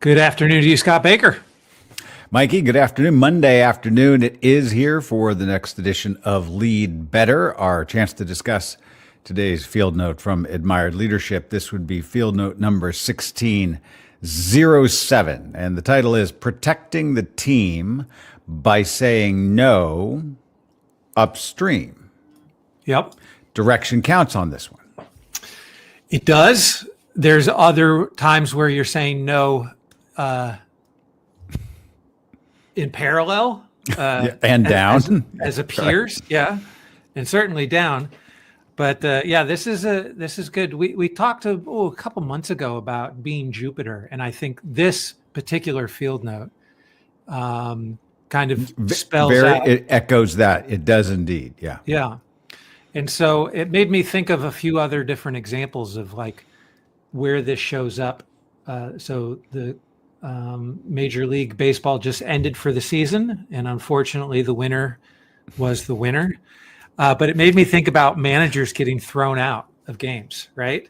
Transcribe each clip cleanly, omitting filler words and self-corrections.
Good afternoon to you, Scott Baker. Mikey, good afternoon. Monday afternoon. It is here for the next edition of Lead Better, our chance to discuss today's field note from Admired Leadership. This would be field note number 1607. And the title is Protecting the Team by Saying No Upstream. Yep. Direction counts on this one. It does. There's other times where you're saying no in parallel and down as appears, right. Yeah, and certainly down. But this is good. We talked a couple months ago about being Jupiter, and I think this particular field note kind of spells out. It echoes that. It does indeed. Yeah. Yeah, and so it made me think of a few other different examples of like where this shows up. So the Major League Baseball just ended for the season, and unfortunately the winner was the winner. But it made me think about managers getting thrown out of games, right?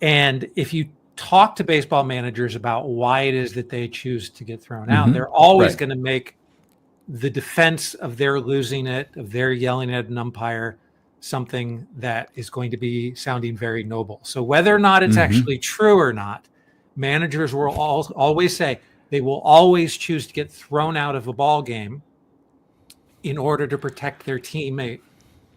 And if you talk to baseball managers about why it is that they choose to get thrown out, they're always going to make the defense of their losing it, of their yelling at an umpire, something that is going to be sounding very noble. So whether or not it's actually true or not, managers will always say they will always choose to get thrown out of a ball game in order to protect their teammate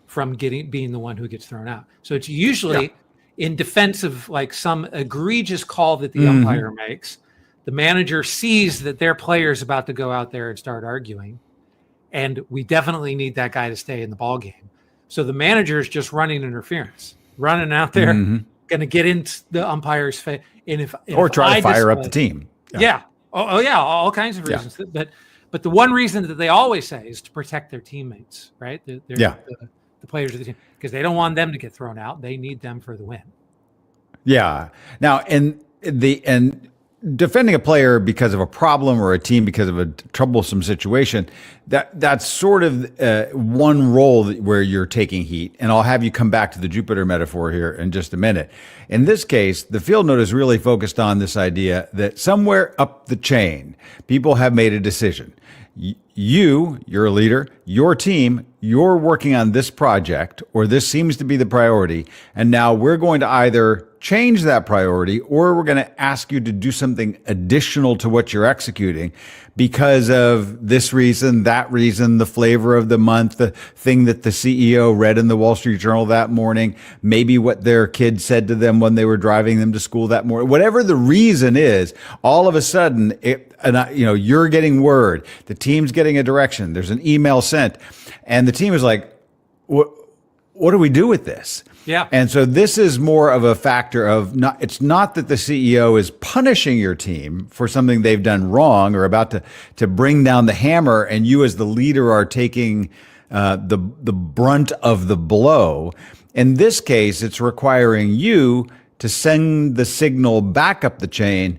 from being the one who gets thrown out. So it's usually in defense of like some egregious call that the umpire makes. The manager sees that their player is about to go out there and start arguing, and we definitely need that guy to stay in the ball game. So the manager is just running interference, running out there, going to get into the umpire's face. And or try to fire up the team. Yeah. All kinds of reasons. Yeah. But the one reason that they always say is to protect their teammates, right? The players of the team, because they don't want them to get thrown out. They need them for the win. Yeah. Now, and defending a player because of a problem or a team because of a troublesome situation, that's sort of one role where you're taking heat. And I'll have you come back to the Jupiter metaphor here in just a minute. In this case, the field note is really focused on this idea that somewhere up the chain, people have made a decision. You're a leader, your team, you're working on this project, or this seems to be the priority. And now we're going to either change that priority, or we're going to ask you to do something additional to what you're executing because of this reason, that reason, the flavor of the month, the thing that the CEO read in the Wall Street Journal that morning, maybe what their kid said to them when they were driving them to school that morning. Whatever the reason is, all of a sudden, you're getting word, the team's getting a direction, there's an email sent, and the team is like, what do we do with this? Yeah. And so this is more of a factor of it's not that the CEO is punishing your team for something they've done wrong or about to bring down the hammer, and you as the leader are taking the brunt of the blow. In this case, it's requiring you to send the signal back up the chain.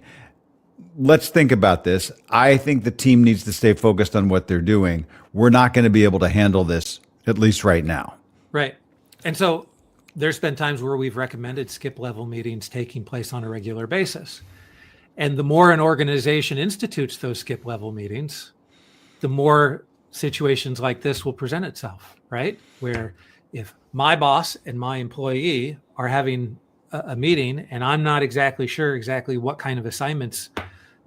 Let's think about this. I think the team needs to stay focused on what they're doing. We're not going to be able to handle this, at least right now. Right. And so there's been times where we've recommended skip level meetings taking place on a regular basis. And the more an organization institutes those skip level meetings, the more situations like this will present itself, right? Where if my boss and my employee are having a meeting and I'm not exactly sure what kind of assignments,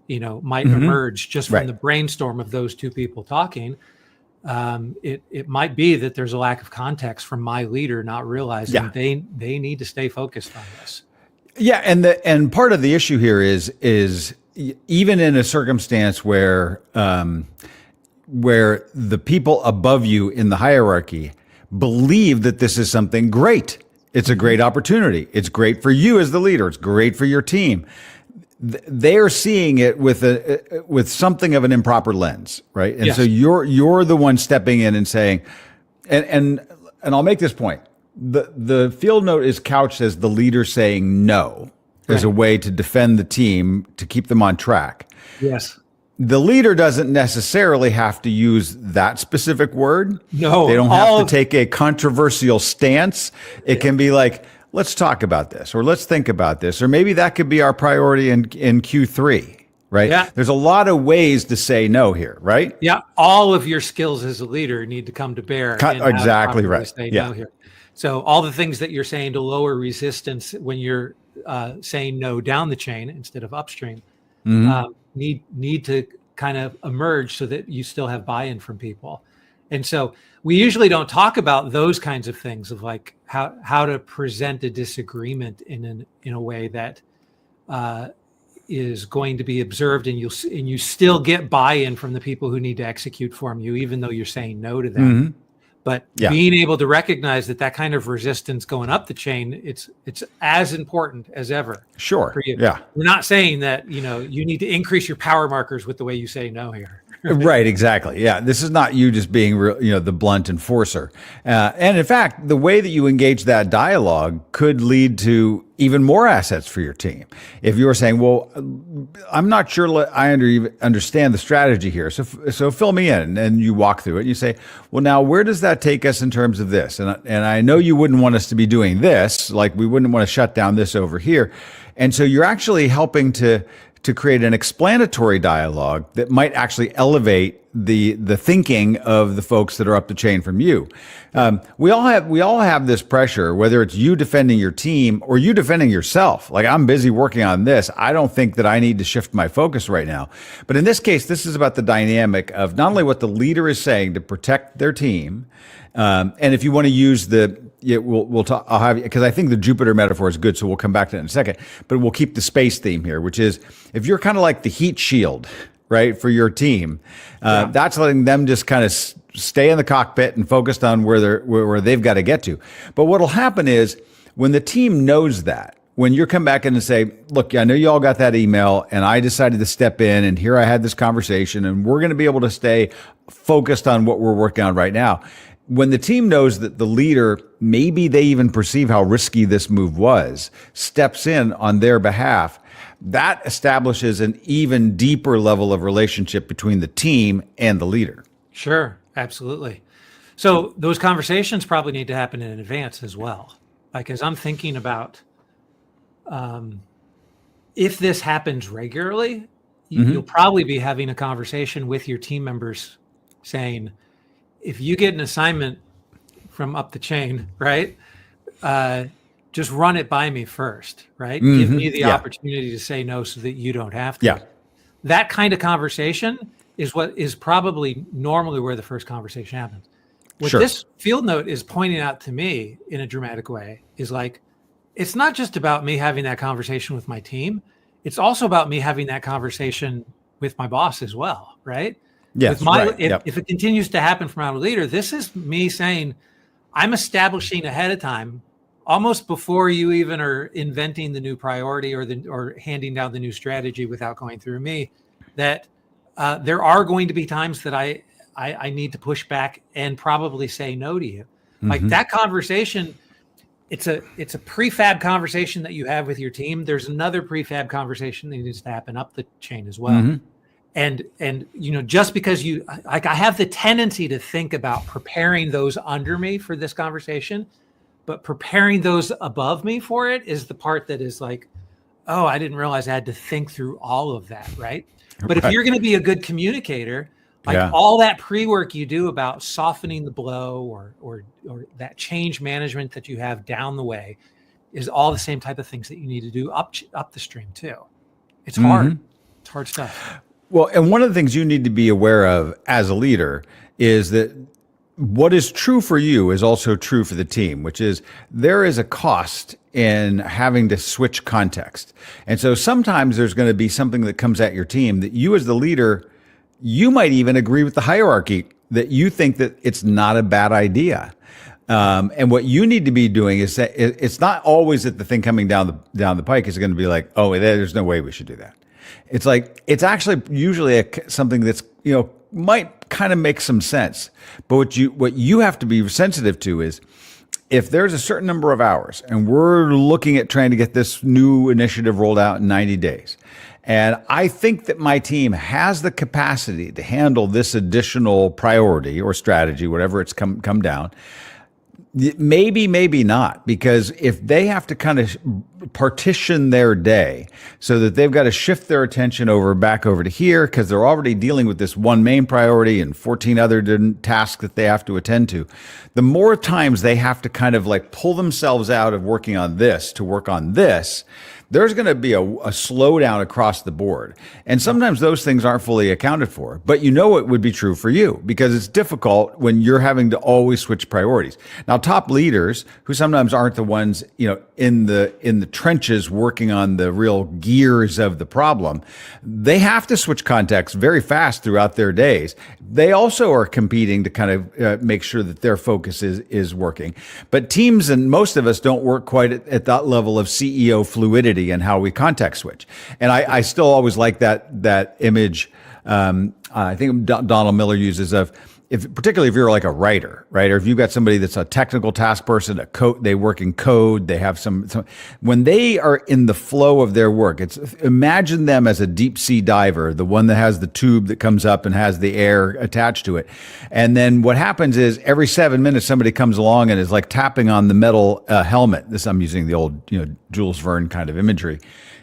might emerge just from the brainstorm of those two people talking, it might be that there's a lack of context from my leader not realizing they need to stay focused on this. Yeah, and part of the issue here is even in a circumstance where the people above you in the hierarchy believe that this is something great. It's a great opportunity. It's great for you as the leader. It's great for your team. They are seeing it with something of an improper lens, right? And so you're the one stepping in and saying, and I'll make this point. The field note is couched as the leader saying no as a way to defend the team, to keep them on track. Yes. The leader doesn't necessarily have to use that specific word. No. They don't have to take a controversial stance. It can be like, let's talk about this, or let's think about this, or maybe that could be our priority in Q3. right? Yeah. There's a lot of ways to say no here, right? Yeah. All of your skills as a leader need to come to bear in how to Exactly properly right. say Yeah. no here. So all the things that you're saying to lower resistance when you're saying no down the chain instead of upstream need to kind of emerge so that you still have buy-in from people. And so we usually don't talk about those kinds of things of like how to present a disagreement in a way that is going to be observed, and you still get buy-in from the people who need to execute for you, even though you're saying no to them. But being able to recognize that kind of resistance going up the chain, it's as important as ever. Sure. For you. Yeah. We're not saying that, you need to increase your power markers with the way you say no here. Right, exactly. Yeah, this is not you just being the blunt enforcer. And in fact, the way that you engage that dialogue could lead to even more assets for your team. If you're saying, well, I'm not sure I understand the strategy here, so fill me in, and you walk through it, and you say, well, now where does that take us in terms of this? And I know you wouldn't want us to be doing this, like we wouldn't want to shut down this over here. And so you're actually helping to create an explanatory dialogue that might actually elevate the thinking of the folks that are up the chain from you. We all have this pressure, whether it's you defending your team or you defending yourself. Like, I'm busy working on this. I don't think that I need to shift my focus right now. But in this case, this is about the dynamic of not only what the leader is saying to protect their team, and if you want to use we'll talk. I'll have, because I think the Jupiter metaphor is good, so we'll come back to it in a second. But we'll keep the space theme here, which is if you're kind of like the heat shield, right, for your team, that's letting them just kind of stay in the cockpit and focused on where they've got to get to. But what'll happen is when the team knows that, when you come back in and say, look, I know you all got that email, and I decided to step in, and here I had this conversation, and we're going to be able to stay focused on what we're working on right now. When the team knows that the leader, maybe they even perceive how risky this move was, steps in on their behalf, that establishes an even deeper level of relationship between the team and the leader. Sure, absolutely. So those conversations probably need to happen in advance as well. Like, as I'm thinking about, if this happens regularly, you'll probably be having a conversation with your team members saying, if you get an assignment from up the chain, right, just run it by me first, right? Give me the opportunity to say no so that you don't have to. Yeah. That kind of conversation is what is probably normally where the first conversation happens. What this field note is pointing out to me in a dramatic way is like, it's not just about me having that conversation with my team. It's also about me having that conversation with my boss as well, right? Yes, if it continues to happen from our leader, this is me saying, I'm establishing ahead of time, almost before you even are inventing the new priority or handing down the new strategy without going through me, that there are going to be times that I need to push back and probably say no to you. Like that conversation, it's a prefab conversation that you have with your team. There's another prefab conversation that needs to happen up the chain as well. And just because I have the tendency to think about preparing those under me for this conversation, but preparing those above me for it is the part that is like, oh, I didn't realize I had to think through all of that, right? But if you're going to be a good communicator, all that pre-work you do about softening the blow or that change management that you have down the way is all the same type of things that you need to do up the stream too. It's hard. It's hard stuff. Well, and one of the things you need to be aware of as a leader is that what is true for you is also true for the team, which is there is a cost in having to switch context. And so sometimes there's going to be something that comes at your team that you as the leader, you might even agree with the hierarchy that you think that it's not a bad idea. And what you need to be doing is that it's not always that the thing coming down the pike is going to be like, oh, there's no way we should do that. It's like, it's actually usually something that's, might kind of make some sense. But what you have to be sensitive to is if there's a certain number of hours and we're looking at trying to get this new initiative rolled out in 90 days, and I think that my team has the capacity to handle this additional priority or strategy, whatever it's come down, maybe not, because if they have to kind of partition their day so that they've got to shift their attention back over to here because they're already dealing with this one main priority and 14 other tasks that they have to attend to. The more times they have to kind of like pull themselves out of working on this to work on this, there's going to be a slowdown across the board. And sometimes those things aren't fully accounted for, but you know it would be true for you because it's difficult when you're having to always switch priorities. Now, top leaders who sometimes aren't the ones, in the trenches working on the real gears of the problem, they have to switch contexts very fast throughout their days. They also are competing to kind of make sure that their focus is working. But teams and most of us don't work quite at that level of CEO fluidity and how we context switch. And I still always like that image. I think Donald Miller uses of, particularly if you're like a writer, right? Or if you've got somebody that's a technical task person, they work in code, they have some, when they are in the flow of their work, imagine them as a deep sea diver, the one that has the tube that comes up and has the air attached to it. And then what happens is every 7 minutes, somebody comes along and is like tapping on the metal helmet. I'm using the old, Jules Verne kind of imagery.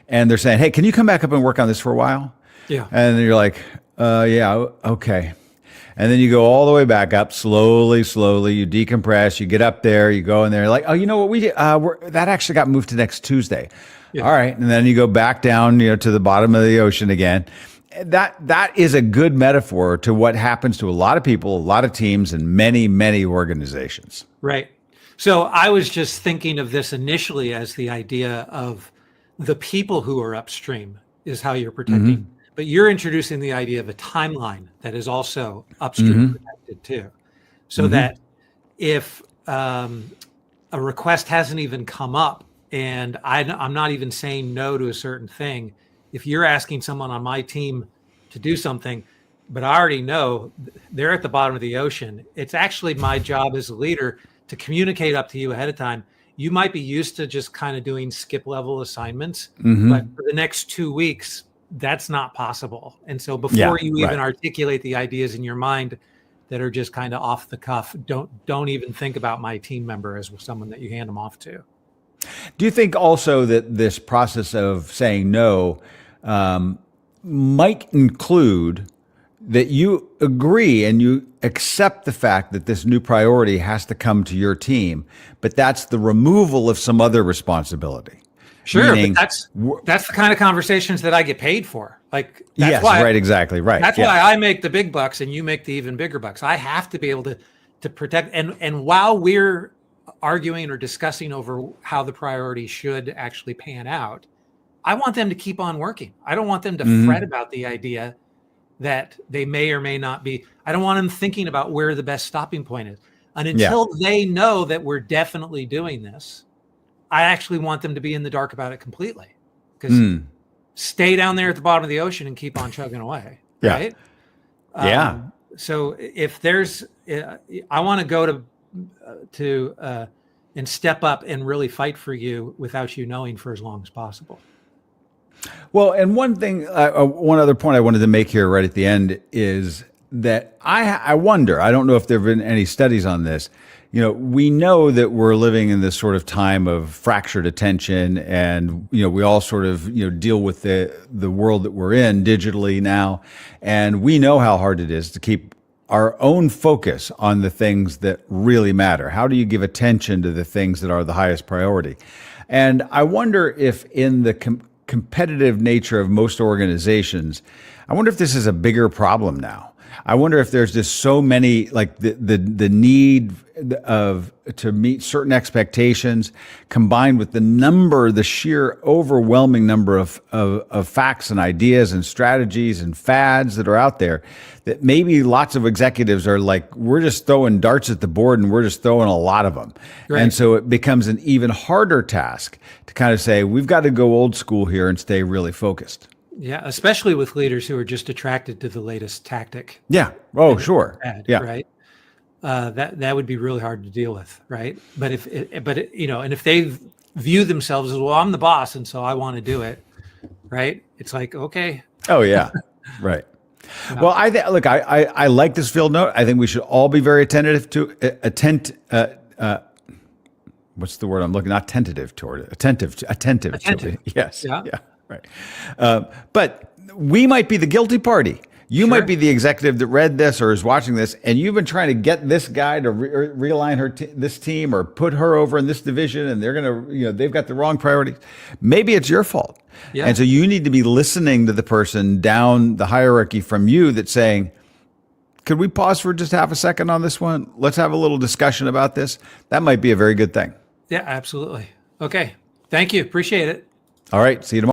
And they're saying, hey, can you come back up and work on this for a while? Yeah. And then you're like, yeah, okay. And then you go all the way back up, slowly, you decompress, you get up there, you go in there, like, oh, you know what, that actually got moved to next Tuesday. Yeah. All right. And then you go back down, to the bottom of the ocean again. That is a good metaphor to what happens to a lot of people, a lot of teams, and many, many organizations. Right. So I was just thinking of this initially as the idea of the people who are upstream is how you're protecting. Mm-hmm. But you're introducing the idea of a timeline that is also upstream protected too. So that if a request hasn't even come up and I'm not even saying no to a certain thing, if you're asking someone on my team to do something, but I already know they're at the bottom of the ocean, it's actually my job as a leader to communicate up to you ahead of time. You might be used to just kind of doing skip level assignments, but for the next 2 weeks, that's not possible. And so before you even articulate the ideas in your mind that are just kind of off the cuff, don't even think about my team member as someone that you hand them off to. Do you think also that this process of saying no might include that you agree and you accept the fact that this new priority has to come to your team, but that's the removal of some other responsibility? Sure, meaning, but that's the kind of conversations that I get paid for. Like, that's why exactly right. That's why I make the big bucks and you make the even bigger bucks. I have to be able to protect. And while we're arguing or discussing over how the priority should actually pan out, I want them to keep on working. I don't want them to fret about the idea that they may or may not be. I don't want them thinking about where the best stopping point is. And until they know that we're definitely doing this, I actually want them to be in the dark about it completely, because stay down there at the bottom of the ocean and keep on chugging away. Right. So if there's, I want to go to and step up and really fight for you without you knowing for as long as possible. Well, and one other point I wanted to make here right at the end is that I wonder, I don't know if there have been any studies on this. We know that we're living in this sort of time of fractured attention, and we all sort of deal with the world that we're in digitally now, and we know how hard it is to keep our own focus on the things that really matter. How do you give attention to the things that are the highest priority? And I wonder if in the competitive nature of most organizations, I wonder if this is a bigger problem now. I wonder if there's just so many, like the need to meet certain expectations combined with the sheer overwhelming number of facts and ideas and strategies and fads that are out there, that maybe lots of executives are like, we're just throwing darts at the board and we're just throwing a lot of them. Right. And so it becomes an even harder task to kind of say, we've got to go old school here and stay really focused. Yeah, especially with leaders who are just attracted to the latest tactic. Yeah. Oh, sure. Yeah. Right. That would be really hard to deal with, right? But if they view themselves as, well, I'm the boss, and so I want to do it, right? It's like, okay. Oh yeah, right. Well, I like this field note. I think we should all be very attentive to what's the word I'm looking, not tentative toward it, attentive to Attentive. it. Yes. Yeah. Yeah. Right. But we might be the guilty party. You might be the executive that read this or is watching this, and you've been trying to get this guy to realign this team or put her over in this division, and they're going to, they've got the wrong priorities. Maybe it's your fault. Yeah. And so you need to be listening to the person down the hierarchy from you that's saying, could we pause for just half a second on this one? Let's have a little discussion about this. That might be a very good thing. Yeah, absolutely. Okay. Thank you. Appreciate it. All right. See you tomorrow.